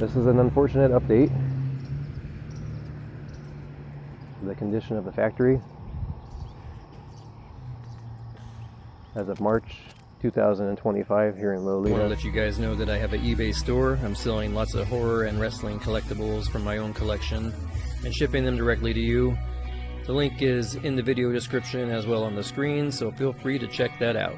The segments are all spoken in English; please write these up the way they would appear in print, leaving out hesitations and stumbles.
This is an unfortunate update. The condition of the factory as of March 2025 here in Loleta. I want to let you guys know that I have an eBay store. I'm selling lots of horror and wrestling collectibles from my own collection and shipping them directly to you. The link is in the video description as well on the screen, so feel free to check that out.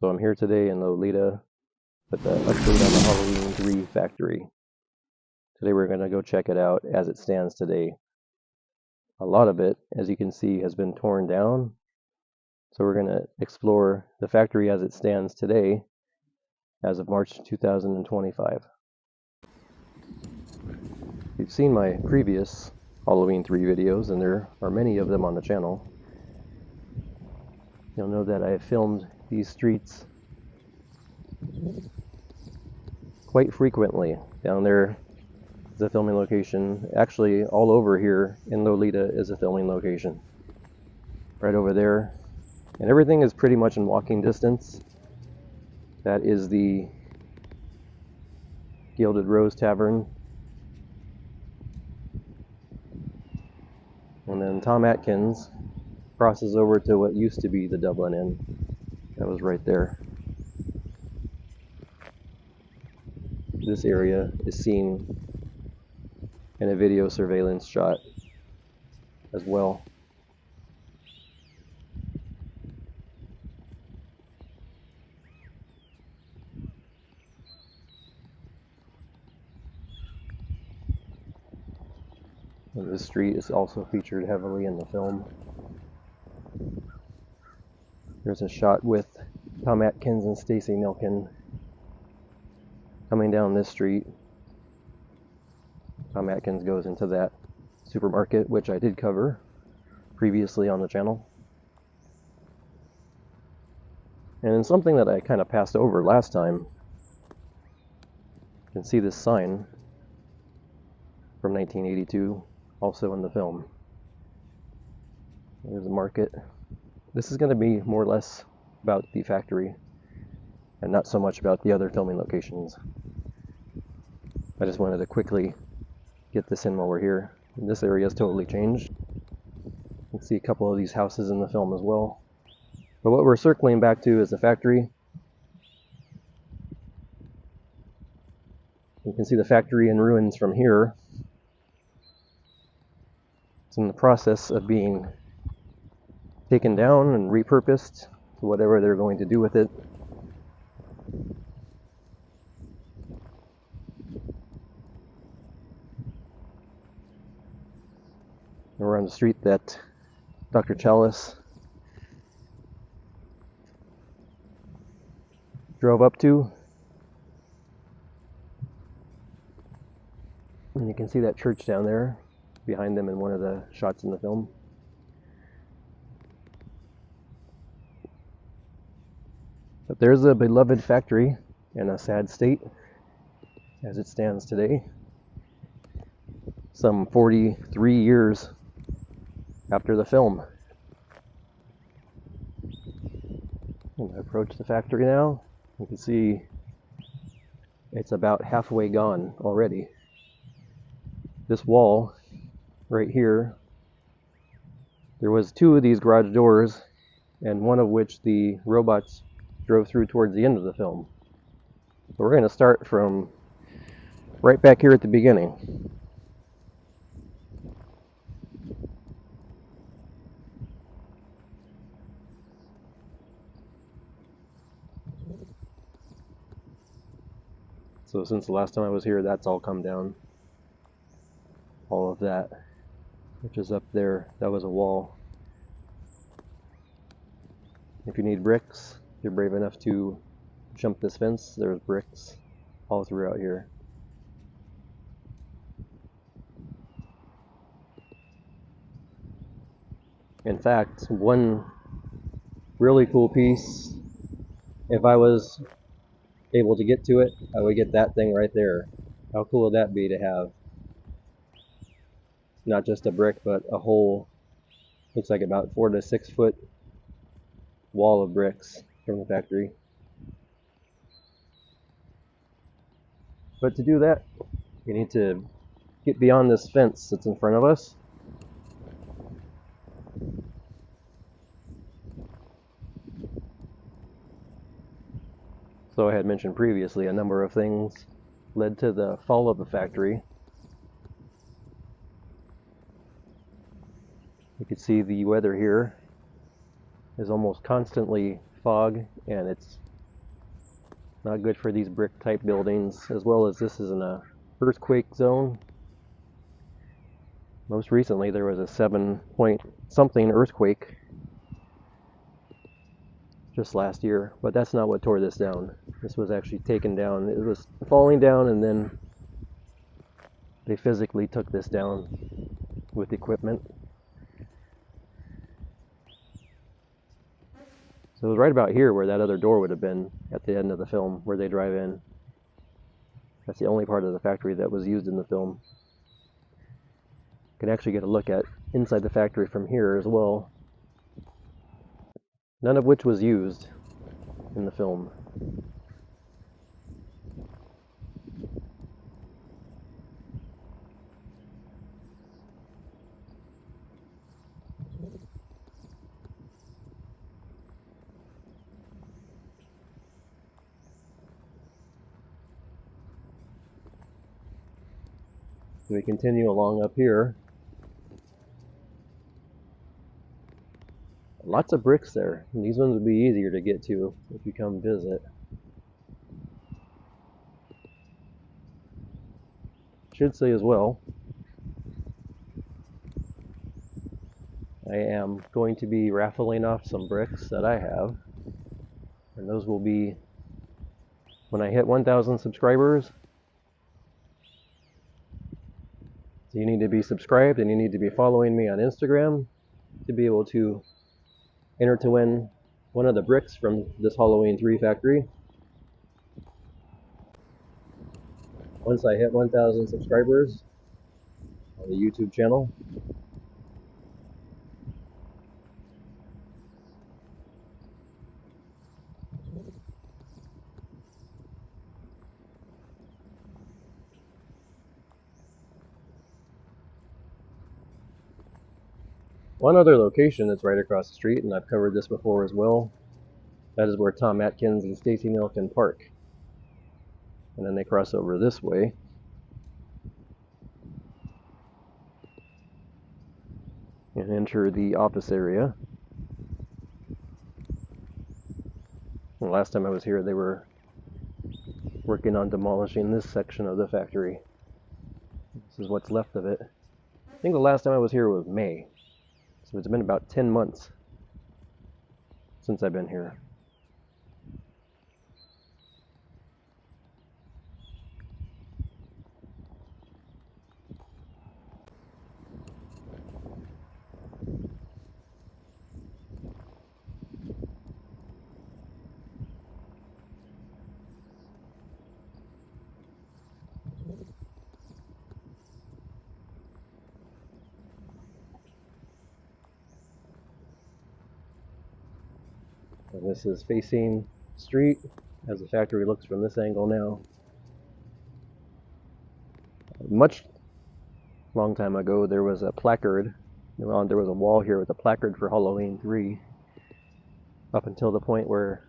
So I'm here today in Loleta with the update on the Halloween 3 factory. Today we're going to go check it out as it stands today. A lot of it, as you can see, has been torn down. So we're going to explore the factory as it stands today as of March 2025. You've seen my previous Halloween 3 videos, and there are many of them on the channel. You'll know that I have filmed these streets quite frequently. Down there is a filming location. Actually, all over here in Loleta is a filming location. Right over there. And everything is pretty much in walking distance. That is the Gilded Rose Tavern. And then Tom Atkins crosses over to what used to be the Dublin Inn. That was right there. This area is seen in a video surveillance shot as well. And this street is also featured heavily in the film. There's a shot with Tom Atkins and Stacy Milken coming down this street. Tom Atkins goes into that supermarket, which I did cover previously on the channel. And something that I kind of passed over last time, you can see this sign from 1982, also in the film. There's a market. This is going to be more or less about the factory and not so much about the other filming locations. I just wanted to quickly get this in while we're here. And this area has totally changed. You can see a couple of these houses in the film as well. But what we're circling back to is the factory. You can see the factory in ruins from here. It's in the process of being taken down and repurposed to whatever they're going to do with it. We're on the street that Dr. Chalice drove up to. And you can see that church down there behind them in one of the shots in the film. But there's a beloved factory in a sad state as it stands today. Some 43 years after the film. And I approach the factory now. You can see it's about halfway gone already. This wall right here, there was two of these garage doors, and one of which the robots drove through towards the end of the film. So we're going to start from right back here at the beginning. So since the last time I was here, that's all come down. All of that, which is up there, that was a wall. If you need bricks, if you're brave enough to jump this fence, there's bricks all throughout here. In fact, one really cool piece, if I was able to get to it, I would get that thing right there. How cool would that be to have? Not just a brick, but a whole, looks like about 4 to 6 foot wall of bricks from the factory. But to do that, you need to get beyond this fence that's in front of us. So I had mentioned previously a number of things led to the fall of the factory. You can see the weather here is almost constantly fog, and it's not good for these brick type buildings, as well as this is in a earthquake zone. Most recently there was a 7 point something earthquake just last year, but that's not what tore this down. This was actually taken down. It was falling down, and then they physically took this down with equipment. So it was right about here where that other door would have been at the end of the film, where they drive in. That's the only part of the factory that was used in the film. You can actually get a look at inside the factory from here as well. None of which was used in the film. So we continue along up here. Lots of bricks there. And these ones would be easier to get to if you come visit. Should say as well, I am going to be raffling off some bricks that I have. And those will be when I hit 1,000 subscribers. So you need to be subscribed, and you need to be following me on Instagram to be able to enter to win one of the bricks from this Halloween 3 factory. Once I hit 1,000 subscribers on the YouTube channel. One other location that's right across the street, and I've covered this before as well, that is where Tom Atkins and Stacy Milken park. And then they cross over this way. And enter the office area. And last time I was here, they were working on demolishing this section of the factory. This is what's left of it. I think the last time I was here was May. So it's been about 10 months since I've been here. And this is facing street as the factory looks from this angle now. Long time ago, there was a placard. There was a wall here with a placard for Halloween 3, up until the point where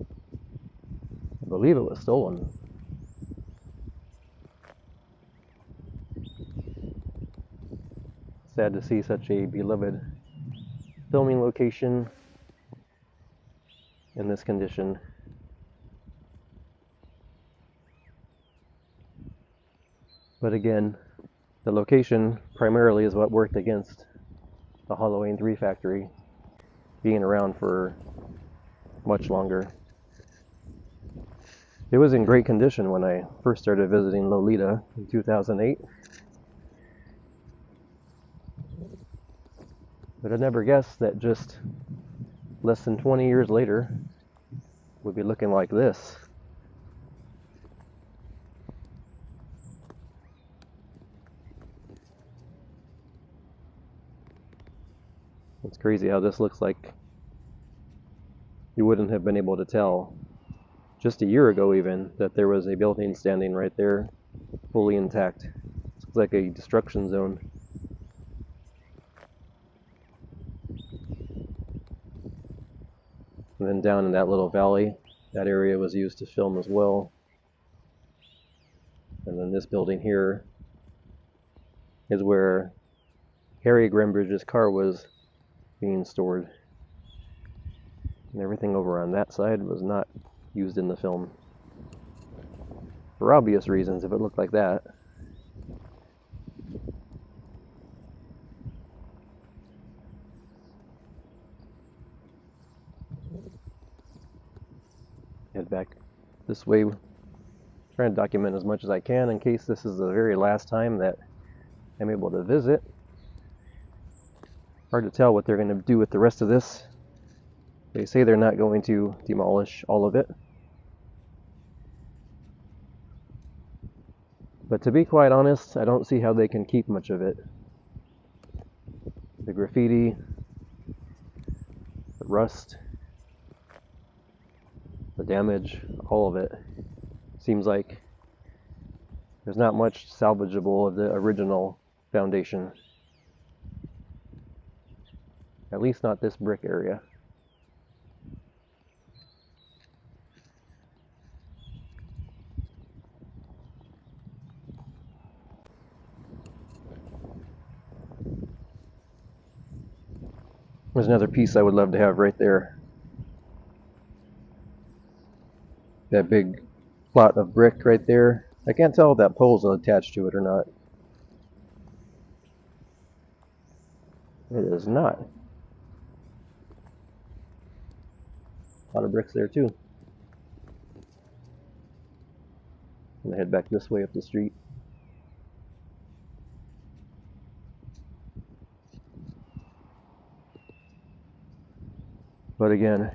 I believe it was stolen. Sad to see such a beloved filming location in this condition. But again, the location primarily is what worked against the Halloween 3 factory being around for much longer. It was in great condition when I first started visiting Loleta in 2008. But I never guessed that just less than 20 years later would be looking like this. It's crazy how this looks like you wouldn't have been able to tell just a year ago even that there was a building standing right there fully intact. It's like a destruction zone. And then down in that little valley, that area was used to film as well. And then this building here is where Harry Grembridge's car was being stored. And everything over on that side was not used in the film. For obvious reasons, if it looked like that. Head back this way, trying to document as much as I can in case this is the very last time that I'm able to visit. Hard to tell what they're going to do with the rest of this. They say they're not going to demolish all of it. But to be quite honest, I don't see how they can keep much of it. The graffiti, the rust, the damage, all of it. Seems like there's not much salvageable of the original foundation. At least not this brick area. There's another piece I would love to have right there. That big plot of brick right there. I can't tell if that pole's attached to it or not. It is not. A lot of bricks there too. I'm gonna head back this way up the street. But again,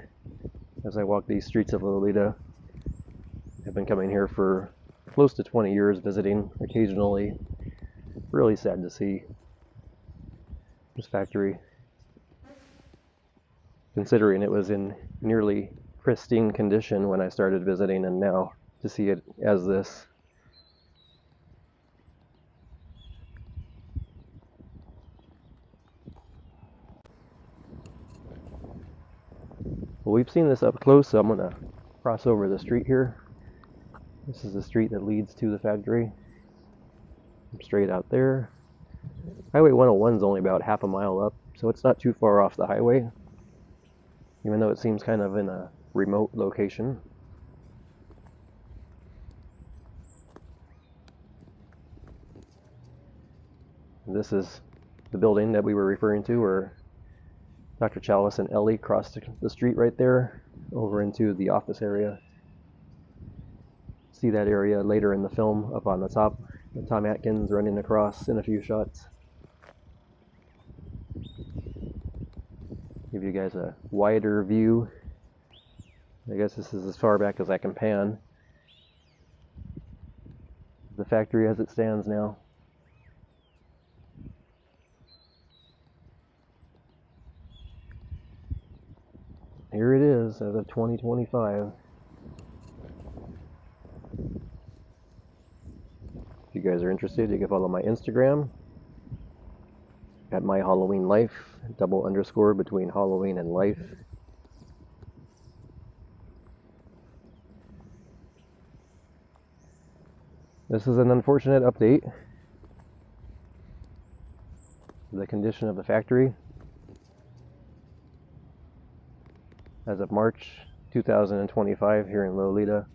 as I walk these streets of Loleta, I've been coming here for close to 20 years, visiting occasionally. Really sad to see this factory, considering it was in nearly pristine condition when I started visiting, and now to see it as this. Well, we've seen this up close, so I'm going to cross over the street here. This is the street that leads to the factory. I'm straight out there. Highway 101 is only about half a mile up, so it's not too far off the highway, even though it seems kind of in a remote location. This is the building that we were referring to, where Dr. Chalice and Ellie crossed the street right there over into the office area. See that area later in the film up on the top, with Tom Atkins running across in a few shots. Give you guys a wider view. I guess this is as far back as I can pan. The factory as it stands now. Here it is as of 2025. If you guys are interested, you can follow my Instagram at myhalloweenlife, _ between Halloween and life. This is an unfortunate update of the condition of the factory as of March 2025 here in Loleta.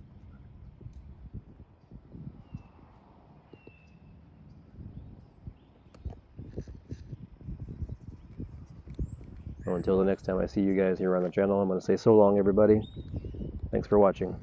So until the next time I see you guys here on the channel, I'm going to say so long, everybody. Thanks for watching.